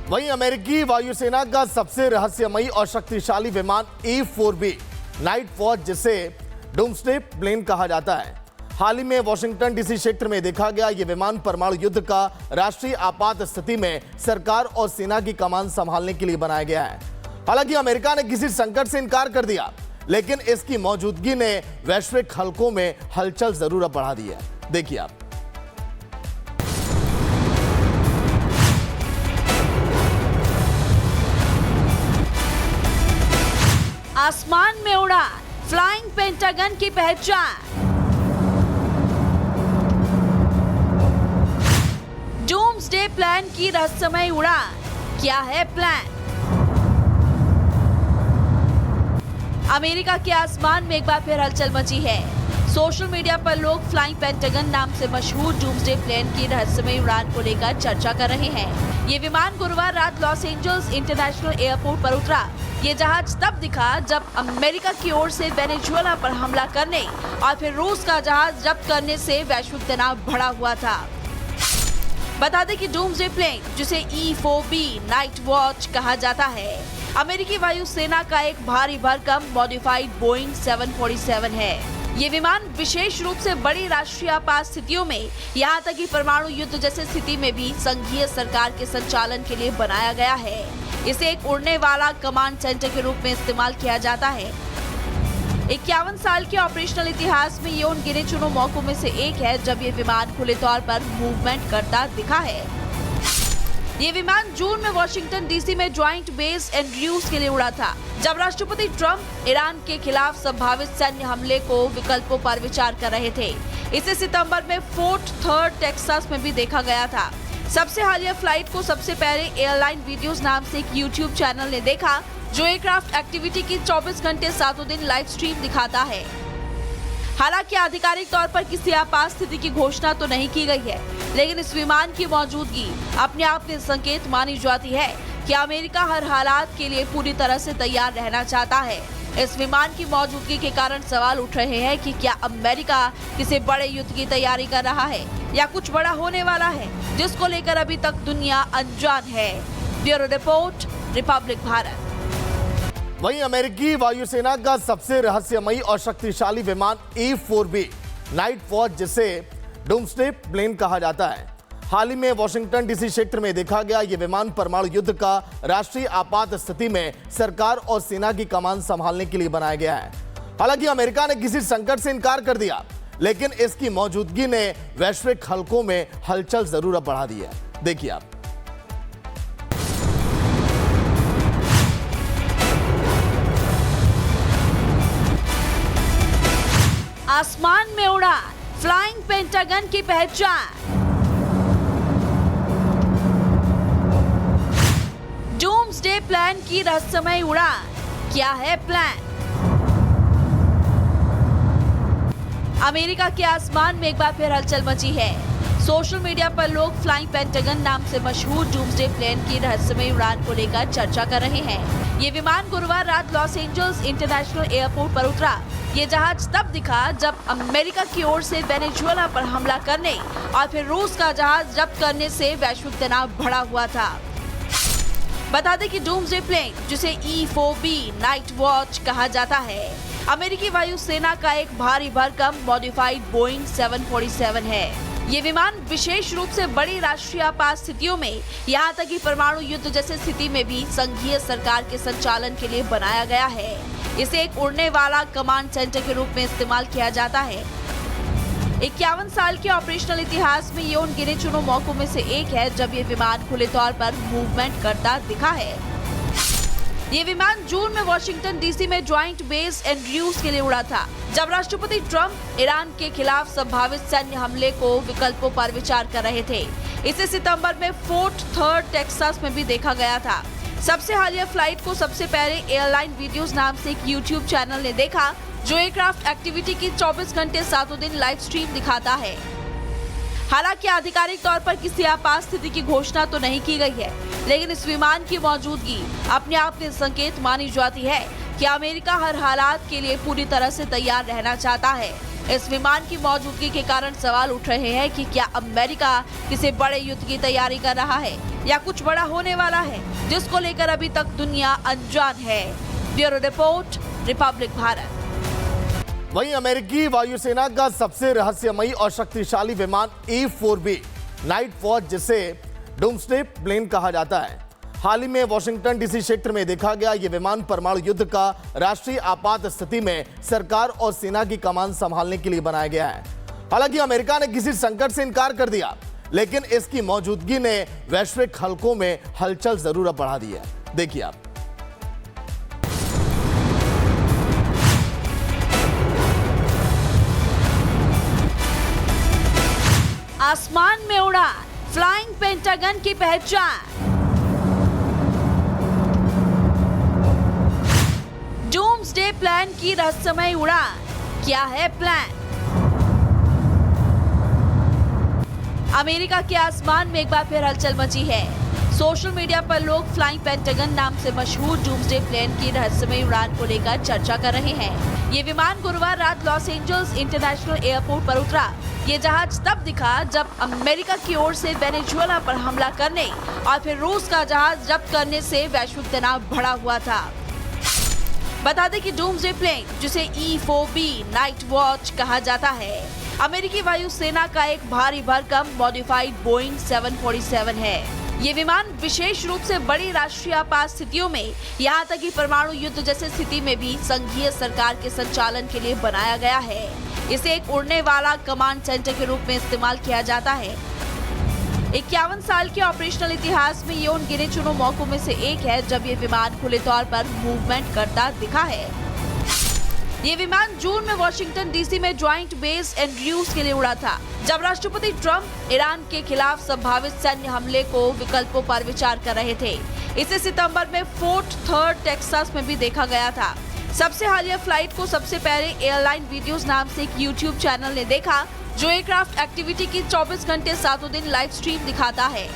वहीं अमेरिकी वायुसेना का सबसे रहस्यमयी और शक्तिशाली विमान E-4B नाइट वॉच, जिसे डूम्सडे प्लेन कहा जाता है, हाल ही में वॉशिंगटन डीसी क्षेत्र में देखा गया। यह विमान परमाणु युद्ध का राष्ट्रीय आपात स्थिति में सरकार और सेना की कमान संभालने के लिए बनाया गया है। हालांकि अमेरिका ने किसी संकट से इनकार कर दिया, लेकिन इसकी मौजूदगी ने वैश्विक हलकों में हलचल जरूर बढ़ा दी है। देखिए आप। आसमान में उड़ा फ्लाइंग पेंटागन की पहचान। डूम्सडे प्लान की रहस्यमय उड़ान, क्या है प्लान? अमेरिका के आसमान में एक बार फिर हलचल मची है। सोशल मीडिया पर लोग फ्लाइंग पेंटागन नाम से मशहूर डूम्सडे प्लेन की रहस्यमय उड़ान को लेकर चर्चा कर रहे हैं। ये विमान गुरुवार रात लॉस एंजल्स इंटरनेशनल एयरपोर्ट पर उतरा। ये जहाज तब दिखा जब अमेरिका की ओर से वेनेजुएला पर हमला करने और फिर रूस का जहाज जब्त करने से वैश्विक तनाव बढ़ा हुआ था। बता दें कि डूम्सडे प्लेन, जिसे E-4B नाइट वॉच कहा जाता है, अमेरिकी वायुसेना का एक भारी भरकम मॉडिफाइड बोइंग 747 है। ये विमान विशेष रूप से बड़ी राष्ट्रीय आपात स्थितियों में, यहाँ तक कि परमाणु युद्ध जैसे स्थिति में भी संघीय सरकार के संचालन के लिए बनाया गया है। इसे एक उड़ने वाला कमांड सेंटर के रूप में इस्तेमाल किया जाता है। 51 साल के ऑपरेशनल इतिहास में ये उन गिने चुने मौकों में से एक है जब ये विमान खुले तौर पर मूवमेंट करता दिखा है। ये विमान जून में वॉशिंगटन डीसी में ज्वाइंट बेस एंड्रयूज के लिए उड़ा था, जब राष्ट्रपति ट्रंप ईरान के खिलाफ संभावित सैन्य हमले को विकल्पों पर विचार कर रहे थे। इसे सितंबर में फोर्ट थर्ड टेक्सास में भी देखा गया था। सबसे हालिया फ्लाइट को सबसे पहले एयरलाइन वीडियोस नाम से एक यूट्यूब चैनल ने देखा, जो एयरक्राफ्ट एक्टिविटी की 24 घंटे 7 दिन लाइव स्ट्रीम दिखाता है। हालांकि आधिकारिक तौर पर किसी आपात स्थिति की घोषणा तो नहीं की गई है, लेकिन इस विमान की मौजूदगी अपने आप में संकेत मानी जाती है कि अमेरिका हर हालात के लिए पूरी तरह से तैयार रहना चाहता है। इस विमान की मौजूदगी के कारण सवाल उठ रहे हैं कि क्या अमेरिका किसी बड़े युद्ध की तैयारी कर रहा है या कुछ बड़ा होने वाला है, जिसको लेकर अभी तक दुनिया अनजान है। Bureau report, Republic Bharat. वहीं अमेरिकी वायुसेना का सबसे रहस्यमयी और शक्तिशाली विमान E-4B नाइट वॉच, जिसे डूम्सडे प्लेन कहा जाता है, हाल ही में वॉशिंगटन डीसी क्षेत्र में देखा गया। यह विमान परमाणु युद्ध का राष्ट्रीय आपात स्थिति में सरकार और सेना की कमान संभालने के लिए बनाया गया है। हालांकि अमेरिका ने किसी संकट से इनकार कर दिया, लेकिन इसकी मौजूदगी ने वैश्विक हलकों में हलचल जरूर बढ़ा दी है। देखिए आप। आसमान में उड़ा फ्लाइंग पेंटागन की पहचान। डूम्सडे प्लान की रहस्यमय उड़ान, क्या है प्लान? अमेरिका के आसमान में एक बार फिर हलचल मची है। सोशल मीडिया पर लोग फ्लाइंग पेंटागन नाम से मशहूर डूम्सडे प्लेन की रहस्यमय उड़ान को लेकर चर्चा कर रहे हैं। ये विमान गुरुवार रात लॉस एंजल्स इंटरनेशनल एयरपोर्ट पर उतरा। ये जहाज तब दिखा जब अमेरिका की ओर से वेनेजुएला पर हमला करने और फिर रूस का जहाज जब्त करने से वैश्विक तनाव बढ़ा हुआ था। बता दें कि डूम्सडे प्लेन, जिसे E-4B नाइट वॉच कहा जाता है, अमेरिकी वायुसेना का एक भारी भरकम मॉडिफाइड बोइंग 747 है। ये विमान विशेष रूप से बड़ी राष्ट्रीय आपात स्थितियों में, यहाँ तक कि परमाणु युद्ध जैसे स्थिति में भी संघीय सरकार के संचालन के लिए बनाया गया है। इसे एक उड़ने वाला कमांड सेंटर के रूप में इस्तेमाल किया जाता है। 51 साल के ऑपरेशनल इतिहास में ये उन गिने चुने मौकों में से एक है जब ये विमान खुले तौर पर मूवमेंट करता दिखा है। ये विमान जून में वॉशिंगटन डीसी में ज्वाइंट बेस एंड्रयूज के लिए उड़ा था, जब राष्ट्रपति ट्रंप ईरान के खिलाफ संभावित सैन्य हमले को विकल्पों पर विचार कर रहे थे। इसे सितंबर में फोर्ट थर्ड टेक्सास में भी देखा गया था। सबसे हालिया फ्लाइट को सबसे पहले एयरलाइन वीडियोस नाम से एक यूट्यूब चैनल ने देखा, जो एयरक्राफ्ट एक्टिविटी की 24 घंटे 7 दिन लाइव स्ट्रीम दिखाता है। हालांकि आधिकारिक तौर पर किसी आपात स्थिति की घोषणा तो नहीं की गई है, लेकिन इस विमान की मौजूदगी अपने आप में संकेत मानी जाती है कि अमेरिका हर हालात के लिए पूरी तरह से तैयार रहना चाहता है। इस विमान की मौजूदगी के कारण सवाल उठ रहे हैं कि क्या अमेरिका किसी बड़े युद्ध की तैयारी कर रहा है या कुछ बड़ा होने वाला है, जिसको लेकर अभी तक दुनिया अनजान है। Bureau report, Republic Bharat. वहीं अमेरिकी वायुसेना का सबसे रहस्यमयी और शक्तिशाली विमान E-4B नाइट वॉच, जिसे डूम्सडे प्लेन कहा जाता है, हाल ही में वॉशिंगटन डीसी क्षेत्र में देखा गया। यह विमान परमाणु युद्ध का राष्ट्रीय आपात स्थिति में सरकार और सेना की कमान संभालने के लिए बनाया गया है। हालांकि अमेरिका ने किसी संकट से इनकार कर दिया, लेकिन इसकी मौजूदगी ने वैश्विक हलकों में हलचल जरूर बढ़ा दी है। देखिए आप। आसमान में उड़ा फ्लाइंग पेंटागन की पहचान। डूम्सडे प्लान की रहस्यमय उड़ान, क्या है प्लान? अमेरिका के आसमान में एक बार फिर हलचल मची है। सोशल मीडिया पर लोग फ्लाइंग पेंटागन नाम से मशहूर डूम्सडे प्लेन की रहस्यमय उड़ान को लेकर चर्चा कर रहे हैं। ये विमान गुरुवार रात लॉस एंजल्स इंटरनेशनल एयरपोर्ट पर उतरा। ये जहाज तब दिखा जब अमेरिका की ओर से वेनेजुएला पर हमला करने और फिर रूस का जहाज जब्त करने से वैश्विक तनाव बढ़ा हुआ था। बता दें कि डूम्सडे प्लेन, जिसे E-4B नाइट वॉच कहा जाता है, अमेरिकी वायुसेना का एक भारी भरकम मॉडिफाइड बोइंग 747 है। ये विमान विशेष रूप से बड़ी राष्ट्रीय आपात स्थितियों में, यहाँ तक कि परमाणु युद्ध जैसे स्थिति में भी संघीय सरकार के संचालन के लिए बनाया गया है। इसे एक उड़ने वाला कमांड सेंटर के रूप में इस्तेमाल किया जाता है। 51 साल के ऑपरेशनल इतिहास में ये उन गिने चुने मौकों में से एक है जब ये विमान खुले तौर पर मूवमेंट करता दिखा है। ये विमान जून में वॉशिंगटन डीसी में ज्वाइंट बेस एंड्रयूज के लिए उड़ा था, जब राष्ट्रपति ट्रंप ईरान के खिलाफ संभावित सैन्य हमले को विकल्पों पर विचार कर रहे थे। इसे सितंबर में फोर्ट थर्ड टेक्सास में भी देखा गया था। सबसे हालिया फ्लाइट को सबसे पहले एयरलाइन वीडियोस नाम से एक यूट्यूब चैनल ने देखा, जो एयरक्राफ्ट एक्टिविटी की 24 घंटे 7 दिन लाइव स्ट्रीम दिखाता है।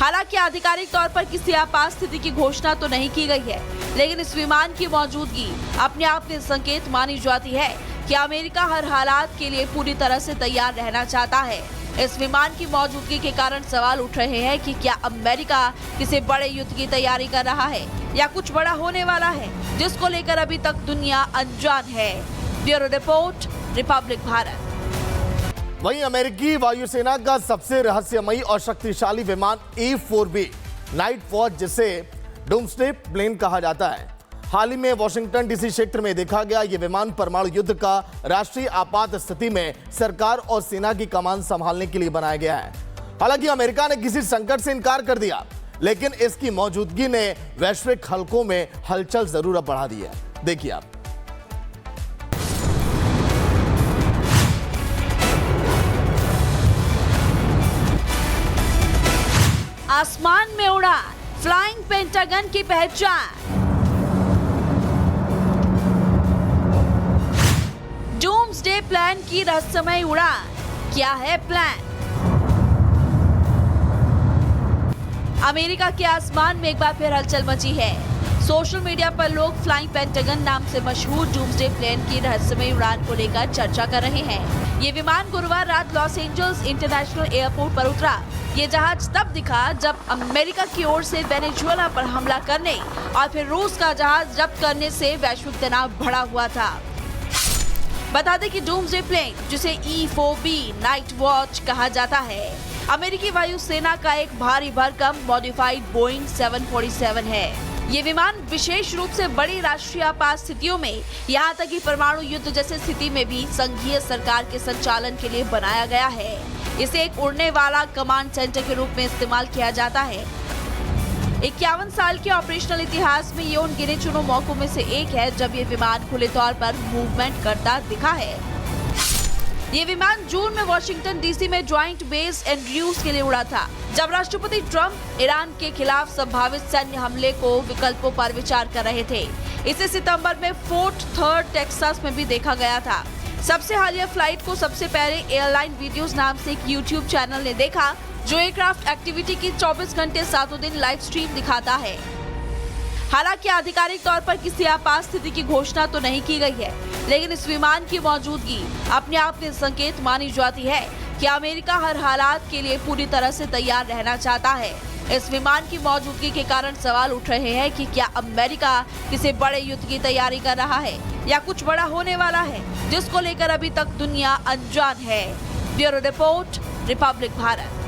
हालांकि आधिकारिक तौर पर किसी आपात स्थिति की घोषणा तो नहीं की गई है, लेकिन इस विमान की मौजूदगी अपने आप में संकेत मानी जाती है कि अमेरिका हर हालात के लिए पूरी तरह से तैयार रहना चाहता है। इस विमान की मौजूदगी के कारण सवाल उठ रहे हैं कि क्या अमेरिका किसी बड़े युद्ध की तैयारी कर रहा है या कुछ बड़ा होने वाला है, जिसको लेकर अभी तक दुनिया अनजान है। Bureau report, Republic Bharat. वहीं अमेरिकी वायुसेना का सबसे रहस्यमयी और शक्तिशाली विमान E-4B नाइट वॉच, जिसे डूम्सडे प्लेन कहा जाता है, हाल ही में वॉशिंगटन डीसी क्षेत्र में देखा गया। यह विमान परमाणु युद्ध का राष्ट्रीय आपात स्थिति में सरकार और सेना की कमान संभालने के लिए बनाया गया है। हालांकि अमेरिका ने किसी संकट से इनकार कर दिया, लेकिन इसकी मौजूदगी ने वैश्विक हलकों में हलचल जरूर बढ़ा दी है। देखिए आप। आसमान में उड़ा फ्लाइंग पेंटागन की पहचान। डूम्सडे प्लान की रहस्यमय उड़ान, क्या है प्लान? अमेरिका के आसमान में एक बार फिर हलचल मची है। सोशल मीडिया पर लोग फ्लाइंग पेंटागन नाम से मशहूर डूम्सडे प्लेन की रहस्यमय उड़ान को लेकर चर्चा कर रहे हैं। ये विमान गुरुवार रात लॉस एंजल्स इंटरनेशनल एयरपोर्ट पर उतरा। ये जहाज तब दिखा जब अमेरिका की ओर से वेनेजुएला पर हमला करने और फिर रूस का जहाज जब्त करने से वैश्विक तनाव बढ़ा हुआ था। बता दें कि डूम्सडे प्लेन, जिसे E-4B नाइट वॉच कहा जाता है, अमेरिकी वायुसेना का एक भारी भरकम मॉडिफाइड बोइंग 747 है। ये विमान विशेष रूप से बड़ी राष्ट्रीय आपात स्थितियों में, यहाँ तक कि परमाणु युद्ध जैसे स्थिति में भी संघीय सरकार के संचालन के लिए बनाया गया है। इसे एक उड़ने वाला कमांड सेंटर के रूप में इस्तेमाल किया जाता है। 51 साल के ऑपरेशनल इतिहास में ये उन गिने चुने मौकों में से एक है जब ये विमान खुले तौर पर मूवमेंट करता दिखा है। ये विमान जून में वॉशिंगटन डीसी में ज्वाइंट बेस एंड्रयूज के लिए उड़ा था, जब राष्ट्रपति ट्रंप ईरान के खिलाफ संभावित सैन्य हमले को विकल्पों पर विचार कर रहे थे। इसे सितंबर में फोर्ट थर्ड टेक्सास में भी देखा गया था। सबसे हालिया फ्लाइट को सबसे पहले एयरलाइन वीडियोस नाम से एक यूट्यूब चैनल ने देखा, जो एयरक्राफ्ट एक्टिविटी की 24 घंटे 7 दिन लाइव स्ट्रीम दिखाता है। हालांकि आधिकारिक तौर पर किसी आपात स्थिति की घोषणा तो नहीं की गई है, लेकिन इस विमान की मौजूदगी अपने आप में संकेत मानी जाती है कि अमेरिका हर हालात के लिए पूरी तरह से तैयार रहना चाहता है। इस विमान की मौजूदगी के कारण सवाल उठ रहे हैं कि क्या अमेरिका किसी बड़े युद्ध की तैयारी कर रहा है या कुछ बड़ा होने वाला है, जिसको लेकर अभी तक दुनिया अनजान है। Bureau report, Republic Bharat.